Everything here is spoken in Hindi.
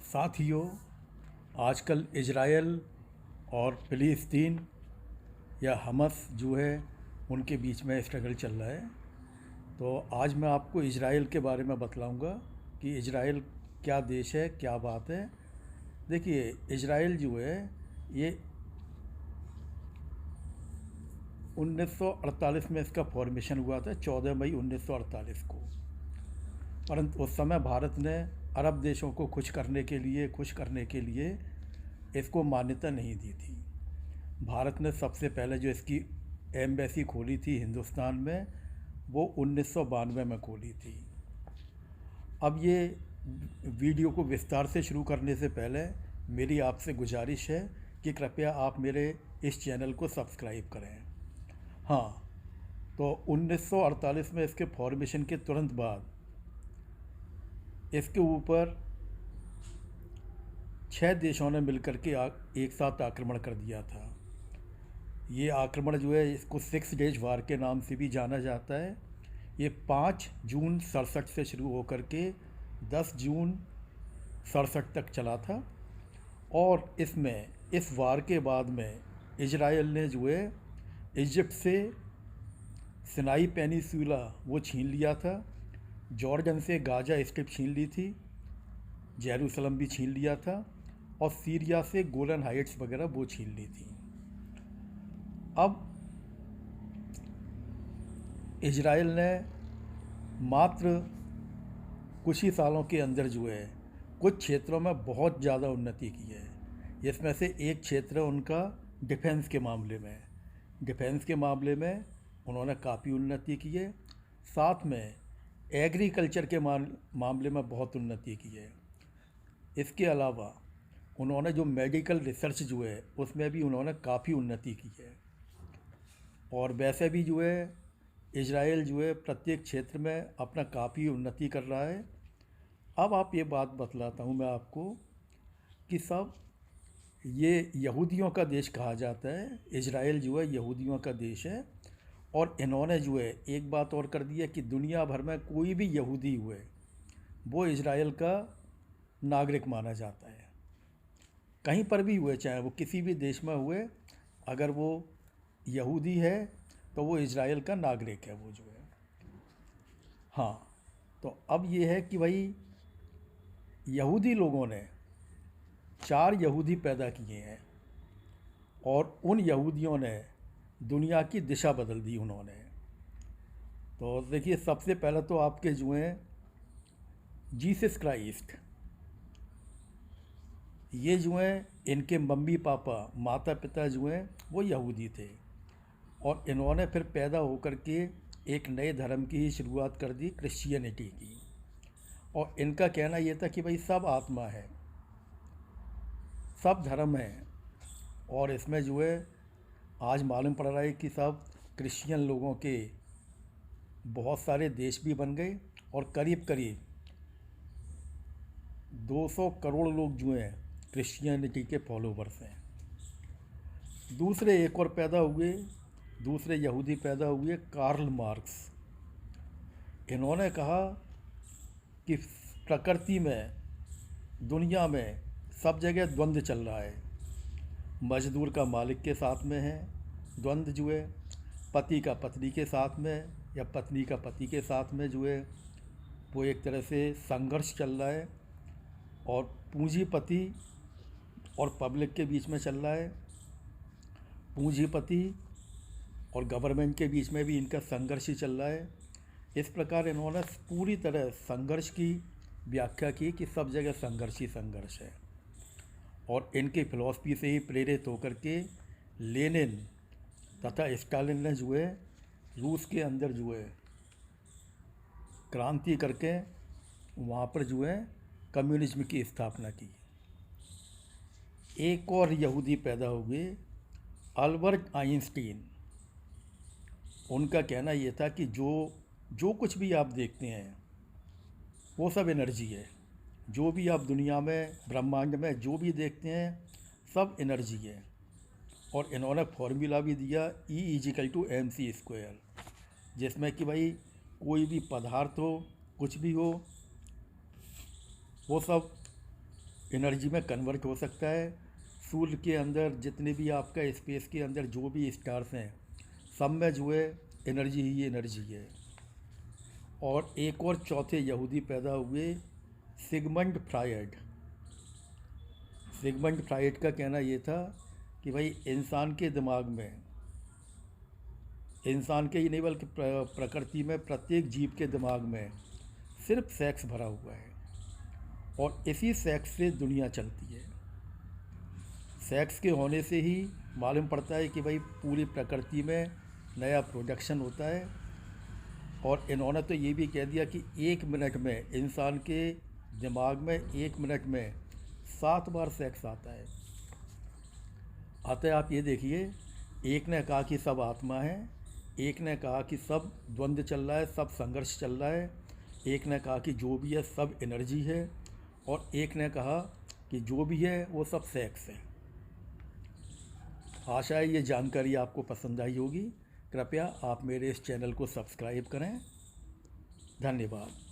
साथियों, आजकल इजराइल और फ़िलिस्तीन या हमास जो है उनके बीच में स्ट्रगल चल रहा है। तो आज मैं आपको इजराइल के बारे में बतलाऊंगा कि इजराइल क्या देश है, क्या बात है। देखिए, इजराइल जो है ये 1948 में इसका फॉर्मेशन हुआ था, 14 मई 1948 को। परंतु उस समय भारत ने अरब देशों को खुश करने के लिए इसको मान्यता नहीं दी थी। भारत ने सबसे पहले जो इसकी एम्बेसी खोली थी हिंदुस्तान में, वो 1992 में खोली थी। अब ये वीडियो को विस्तार से शुरू करने से पहले मेरी आपसे गुजारिश है कि कृपया आप मेरे इस चैनल को सब्सक्राइब करें। हाँ, तो 1948 में इसके फॉर्मेशन के तुरंत बाद इसके ऊपर 6 देशों ने मिलकर के एक साथ आक्रमण कर दिया था। ये आक्रमण जो है इसको 6 डेज वार के नाम से भी जाना जाता है। ये 5 जून 67 से शुरू होकर के 10 जून 67 तक चला था। और इसमें इस वार के बाद में इजराइल ने जो है इजिप्ट से सिनाई पेनिसुला वो छीन लिया था, जॉर्डन से गाजा स्ट्रिप छीन ली थी, जेरूसलम भी छीन लिया था, और सीरिया से गोलन हाइट्स वगैरह वो छीन ली थी। अब इजराइल ने मात्र कुछ ही सालों के अंदर जो है कुछ क्षेत्रों में बहुत ज़्यादा उन्नति की है। इसमें से एक क्षेत्र उनका डिफेंस के मामले में। डिफेंस के मामले में उन्होंने काफ़ी उन्नति की है। साथ में एग्रीकल्चर के मामले में बहुत उन्नति की है। इसके अलावा उन्होंने जो मेडिकल रिसर्च जो है उसमें भी उन्होंने काफ़ी उन्नति की है। और वैसे भी जो है इजराइल जो है प्रत्येक क्षेत्र में अपना काफ़ी उन्नति कर रहा है। अब आप ये बात बतलाता हूँ मैं आपको कि सब ये यहूदियों का देश कहा जाता है। इजराइल जो है यहूदियों का देश है। और इन्होंने जो है एक बात और कर दी है कि दुनिया भर में कोई भी यहूदी हुए वो इजराइल का नागरिक माना जाता है। कहीं पर भी हुए, चाहे वो किसी भी देश में हुए, अगर वो यहूदी है तो वो इजराइल का नागरिक है वो जो है। हाँ, तो अब ये है कि भाई यहूदी लोगों ने 4 यहूदी पैदा किए हैं और उन यहूदियों ने दुनिया की दिशा बदल दी उन्होंने। तो देखिए, सबसे पहले तो आपके जो हैं जीसस क्राइस्ट, ये जो हैं इनके मम्मी पापा माता पिता जो हैं वो यहूदी थे। और इन्होंने फिर पैदा होकर के एक नए धर्म की ही शुरुआत कर दी, क्रिश्चियनिटी की। और इनका कहना ये था कि भाई सब आत्मा है, सब धर्म है। और इसमें जो है आज मालूम पड़ रहा है कि सब क्रिश्चियन लोगों के बहुत सारे देश भी बन गए और करीब करीब 200 करोड़ लोग जो हैं क्रिश्चियनिटी के फॉलोवर्स हैं। दूसरे एक और पैदा हुए, दूसरे यहूदी पैदा हुए, कार्ल मार्क्स। इन्होंने कहा कि प्रकृति में, दुनिया में सब जगह द्वंद्व चल रहा है। मजदूर का मालिक के साथ में है द्वंद्व जो है, पति का पत्नी के साथ में या पत्नी का पति के साथ में जो है वो एक तरह से संघर्ष चल रहा है। और पूंजीपति और पब्लिक के बीच में चल रहा है। पूंजीपति और गवर्नमेंट के बीच में भी इनका संघर्ष ही चल रहा है। इस प्रकार इन्होंने पूरी तरह संघर्ष की व्याख्या की कि सब जगह संघर्ष ही संघर्ष है। और इनकी फिलॉसफी से ही प्रेरित होकर के लेनिन तथा स्टालिन ने जो है रूस के अंदर जो है क्रांति करके वहाँ पर जो है कम्युनिज्म की स्थापना की। एक और यहूदी पैदा हुए, अल्बर्ट आइंस्टीन। उनका कहना ये था कि जो कुछ भी आप देखते हैं वो सब एनर्जी है। जो भी आप दुनिया में, ब्रह्मांड में जो भी देखते हैं सब एनर्जी है। और इन्होंने फॉर्मूला भी दिया E=mc², जिसमें कि भाई कोई भी पदार्थ हो, कुछ भी हो, वो सब एनर्जी में कन्वर्ट हो सकता है। सूर्य के अंदर जितने भी आपका स्पेस के अंदर जो भी स्टार्स हैं, सब में जो है एनर्जी ही एनर्जी है। और एक और चौथे यहूदी पैदा हुए, सिगमंड फ्रायड। सिगमंड फ्रायड का कहना ये था कि भाई इंसान के दिमाग में, इंसान के ही नहीं बल्कि प्रकृति में प्रत्येक जीव के दिमाग में सिर्फ सेक्स भरा हुआ है और इसी सेक्स से दुनिया चलती है। सेक्स के होने से ही मालूम पड़ता है कि भाई पूरी प्रकृति में नया प्रोडक्शन होता है। और इन्होंने तो ये भी कह दिया कि 1 मिनट में इंसान के दिमाग में 1 मिनट में 7 बार सेक्स आता है। आप ये देखिए, एक ने कहा कि सब आत्मा है, एक ने कहा कि सब द्वंद्व चल रहा है, सब संघर्ष चल रहा है, एक ने कहा कि जो भी है सब एनर्जी है, और एक ने कहा कि जो भी है वो सब सेक्स है। आशा है ये जानकारी आपको पसंद आई होगी। कृपया आप मेरे इस चैनल को सब्सक्राइब करें। धन्यवाद।